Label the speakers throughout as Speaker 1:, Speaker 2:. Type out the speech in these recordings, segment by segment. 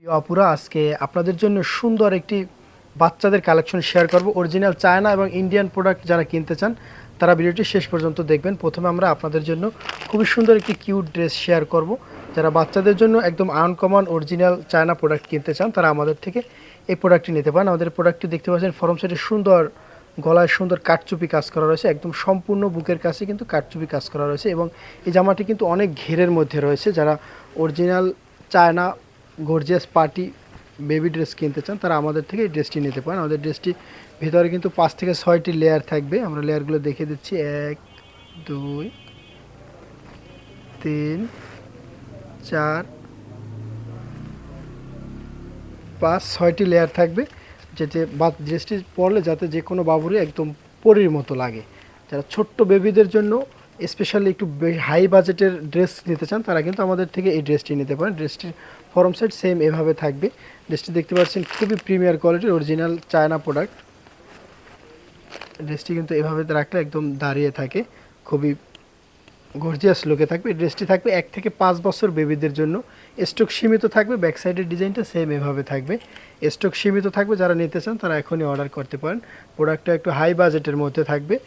Speaker 1: আপুরা আজকে আপনাদের জন্য সুন্দর একটি বাচ্চাদের কালেকশন শেয়ার করব। অরিজিনাল চায়না এবং ইন্ডিয়ান প্রোডাক্ট যারা কিনতে চান তারা ভিডিওটি শেষ পর্যন্ত দেখবেন। প্রথমে আমরা আপনাদের জন্য খুবই সুন্দর একটি কিউট ড্রেস শেয়ার করব। যারা বাচ্চাদের জন্য একদম আনকমন অরিজিনাল চায়না প্রোডাক্ট কিনতে চান তারা আমাদের থেকে এই প্রোডাক্টটি নিতে পারেন। আমাদের প্রোডাক্টটি দেখতে পাচ্ছেন ফরম সাইডে সুন্দর গলায় সুন্দর কাটচুপি কাজ করা রয়েছে, একদম সম্পূর্ণ বুকের কাছে কিন্তু কাটচুপি কাজ করা রয়েছে এবং এই জামাটি কিন্তু অনেক ঘেরের মধ্যে রয়েছে। যারা original China gorgeous party baby dress কিনতে চান তারা আমাদের থেকে এই ড্রেসটি নিতে পারেন। আমাদের ড্রেসটি ভিতরে কিন্তু 5 থেকে 6টি লেয়ার থাকবে। আমরা লেয়ারগুলো দেখিয়ে দিচ্ছি। 1 2 3 4 5 6টি লেয়ার থাকবে, যেটি ড্রেসটি পরলে যাতে যে কোনো বাবুরই একদম পরীর মতো লাগে। যারা ছোট্ট বেবিদের জন্য স্পেশালি একটু হাই বাজেটের ড্রেস নিতে চান তারা কিন্তু আমাদের থেকে এই ড্রেসটি নিতে পারেন। ড্রেসটির ফরম সাইড সেম এভাবে থাকবে। ড্রেসটি দেখতে পাচ্ছেন খুবই প্রিমিয়ার কোয়ালিটির অরিজিনাল চায়না প্রোডাক্ট। ড্রেসটি কিন্তু এভাবে রাখলে একদম দাঁড়িয়ে থাকে, খুবই গর্জিয়াস লুকে থাকবে। এই ড্রেসটি থাকবে 1 থেকে 5 বছর বেবিদের জন্য। স্টক সীমিত থাকবে, ব্যাক সাইডের ডিজাইনটা সেম এভাবে থাকবে। স্টক সীমিত থাকবে, যারা নিতে চান তারা এখনই অর্ডার করতে পারেন। প্রোডাক্টটা একটু হাই বাজেটের মধ্যে থাকবে।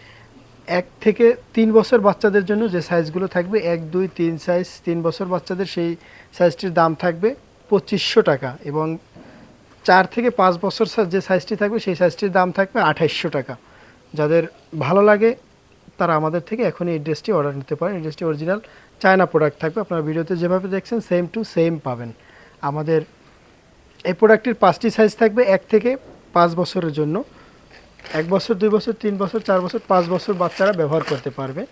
Speaker 1: 1 থেকে 3 বছর বাচ্চাদের জন্য যে সাইজগুলো থাকবে 1 2 3 সাইজ, 3 বছর বাচ্চাদের সেই সাইজটির দাম থাকবে 2500 টাকা এবং 4 থেকে 5 বছর যে সাইজটি থাকবে সেই সাইজটির দাম থাকবে 2800 টাকা। যাদের ভালো লাগে তারা আমাদের থেকে এখনই এই ড্রেসটি অর্ডার নিতে পারেন। এই ড্রেসটি অরিজিনাল চায়না প্রোডাক্ট থাকবে, আপনারা ভিডিওতে যেভাবে দেখছেন সেম টু সেম পাবেন। আমাদের এই প্রোডাক্টটির 5টি সাইজ থাকবে 1 থেকে 5 বছরের জন্য। 1 বছর 2 বছর 3 বছর 4 বছর 5 বছর বাচ্চারা ব্যবহার করতে পারবে।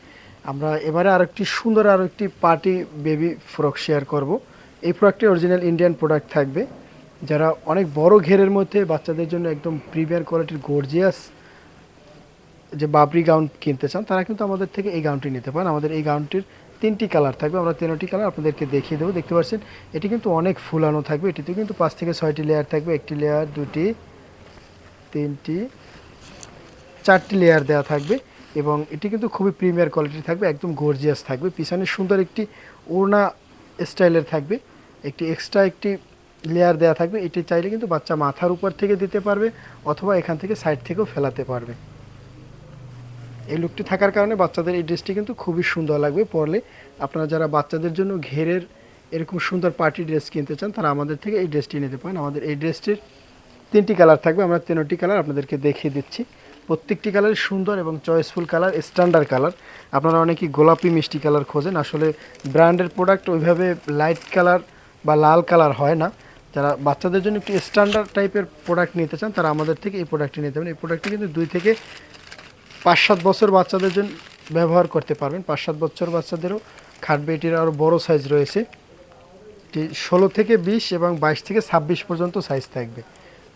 Speaker 1: আমরা এবারে আরেকটি সুন্দর আরেকটি পার্টি বেবি ফ্রক শেয়ার করব। এই প্রোডাক্টটি অরিজিনাল ইন্ডিয়ান প্রোডাক্ট থাকবে। যারা অনেক বড় ঘেরের মধ্যে বাচ্চাদের জন্য একদম প্রিমিয়ার কোয়ালিটির গর্জিয়াস যে বাবরি গাউন কিনতে চান তারা কিন্তু আমাদের থেকে এই গাউনটি নিতে পারেন। আমাদের এই গাউনটির 3টি কালার থাকবে, আমরা 3টি কালার আপনাদেরকে দেখিয়ে দেবো। দেখতে পাচ্ছেন এটি কিন্তু অনেক ফুলানো থাকবে। এটিতে কিন্তু 5 থেকে 6টি লেয়ার থাকবে। 1টি লেয়ার, 2টি, 3টি, 4টি লেয়ার দেওয়া থাকবে এবং এটি কিন্তু খুবই প্রিমিয়ার কোয়ালিটির থাকবে, একদম গর্জিয়াস থাকবে। পিছনে সুন্দর একটি ওড়না স্টাইলের থাকবে, একটি এক্সট্রা একটি লেয়ার দেওয়া থাকবে। এটি চাইলে কিন্তু বাচ্চা মাথার উপর থেকে দিতে পারবে অথবা এখান থেকে সাইড থেকেও ফেলাতে পারবে। এই লুকটি থাকার কারণে বাচ্চাদের এই ড্রেসটি কিন্তু খুবই সুন্দর লাগবে পরলে। আপনারা যারা বাচ্চাদের জন্য ঘেরের এরকম সুন্দর পার্টি ড্রেস কিনতে চান তারা আমাদের থেকে এই ড্রেসটি নিতে পারেন। আমাদের এই ড্রেসটির 3টি কালার থাকবে, আমরা 3টি কালার আপনাদেরকে দেখিয়ে দিচ্ছি। প্রত্যেকটি কালার সুন্দর এবং চয়েসফুল কালার, স্ট্যান্ডার্ড কালার। আপনারা অনেকেই গোলাপি মিষ্টি কালার খোঁজেন, আসলে ব্র্যান্ডের প্রোডাক্ট ওইভাবে লাইট কালার বা লাল কালার হয় না। যারা বাচ্চাদের জন্য একটু স্ট্যান্ডার্ড টাইপের প্রোডাক্ট নিতে চান তারা আমাদের থেকে এই প্রোডাক্টটি নিতে পারেন। এই প্রোডাক্টটি কিন্তু 2 থেকে 5-7 বছর বাচ্চাদের জন্য ব্যবহার করতে পারবেন। 5-7 বছর বাচ্চাদেরও খাটবে। এটির আরও বড় সাইজ রয়েছে, এটি 16 থেকে 20 এবং 22 থেকে 26 পর্যন্ত সাইজ থাকবে।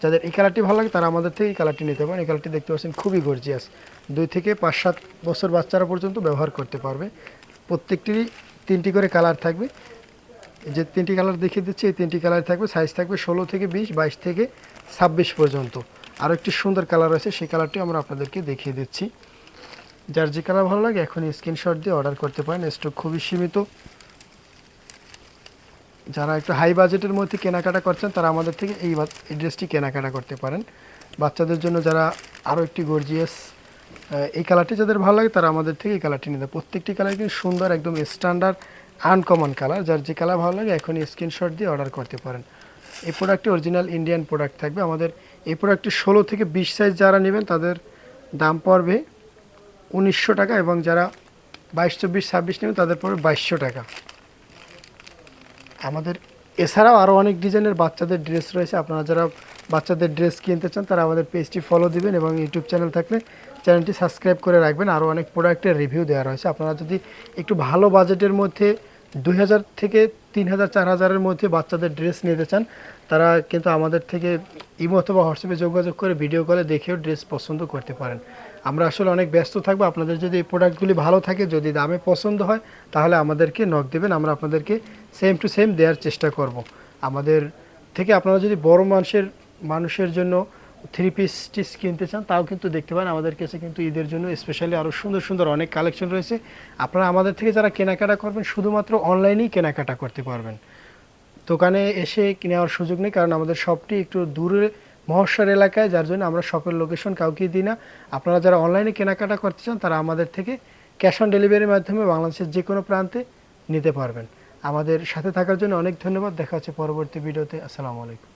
Speaker 1: যাদের এই কালারটি ভালো লাগে তারা আমাদের থেকে এই কালারটি নিতে পারেন। এই কালারটি দেখতে পাচ্ছেন খুবই গর্জিয়াস, 2 থেকে 5-7 বছর বাচ্চারা পর্যন্ত ব্যবহার করতে পারবে। প্রত্যেকটিরই 3টি করে কালার থাকবে। যে 3টি কালার দেখিয়ে দিচ্ছি এই 3টি কালার থাকবে, সাইজ থাকবে 16 থেকে 20, 22 থেকে 26 পর্যন্ত। আরও একটি সুন্দর কালার আছে, সেই কালারটি আমরা আপনাদেরকে দেখিয়ে দিচ্ছি। যার যে কালার ভালো লাগে এখনই স্ক্রিনশট দিয়ে অর্ডার করতে পারেন, স্টক খুবই সীমিত। যারা একটু হাই বাজেটের মধ্যে কেনাকাটা করছেন তারা আমাদের থেকে এই ড্রেসটি কেনাকাটা করতে পারেন। বাচ্চাদের জন্য যারা আরও একটি গর্জিয়াস এই কালারটি যাদের ভালো লাগে তারা আমাদের থেকে এই কালারটি নিতে। প্রত্যেকটি কালার কিন্তু সুন্দর, একদম স্ট্যান্ডার্ড আনকমন কালার। যার যে কালার ভালো লাগে এখনই স্ক্রিনশট দিয়ে অর্ডার করতে পারেন। এই প্রোডাক্টটি অরিজিনাল ইন্ডিয়ান প্রোডাক্ট থাকবে। আমাদের এই প্রোডাক্টটি 16 থেকে 20 সাইজ যারা নেবেন তাদের দাম পড়বে 1900 টাকা এবং যারা 22, 24, 26 নেবেন তাদের পড়বে 2200 টাকা। আমাদের এছাড়াও আরও অনেক ডিজাইনের বাচ্চাদের ড্রেস রয়েছে। আপনারা যারা বাচ্চাদের ড্রেস কিনতে চান তারা আমাদের পেজটি ফলো দিবেন এবং ইউটিউব চ্যানেল থাকলে চ্যানেলটি সাবস্ক্রাইব করে রাখবেন। আরও অনেক প্রোডাক্টের রিভিউ দেওয়া রয়েছে। আপনারা যদি একটু ভালো বাজেটের মধ্যে 2000 থেকে 3000, 4000-এর মধ্যে বাচ্চাদের ড্রেস নিতে চান তারা কিন্তু আমাদের থেকে ইমো অথবা হোয়াটসঅ্যাপে যোগাযোগ করে ভিডিও কলে দেখেও ড্রেস পছন্দ করতে পারেন। আমরা আসলে অনেক ব্যস্ত থাকবো। আপনাদের যদি এই প্রোডাক্টগুলি ভালো থাকে, যদি দামে পছন্দ হয় তাহলে আমাদেরকে নক দেবেন, আমরা আপনাদেরকে সেম টু সেম দেওয়ার চেষ্টা করব। আমাদের থেকে আপনারা যদি বড় মানুষের জন্য 3 পিস স্টিচ কিনতে চান তাও কিন্তু দেখতে পারেন। আমাদের কাছে কিন্তু ঈদের জন্য স্পেশালি আরও সুন্দর সুন্দর অনেক কালেকশন রয়েছে। আপনারা আমাদের থেকে যারা কেনাকাটা করবেন শুধুমাত্র অনলাইনেই কেনাকাটা করতে পারবেন। দোকানে এসে নেওয়ার সুযোগ নেই, কারণ আমাদের শপটি একটু দূরে মহস্বর এলাকায়, যার জন্য আমরা শপের লোকেশন কাউকে দিই না। আপনারা যারা অনলাইনে কেনাকাটা করতে চান তারা আমাদের থেকে ক্যাশ অন ডেলিভারির মাধ্যমে বাংলাদেশের যে কোনো প্রান্তে নিতে পারবেন। আমাদের সাথে থাকার জন্য অনেক ধন্যবাদ। দেখা হচ্ছে পরবর্তী ভিডিওতে। আসসালামু আলাইকুম।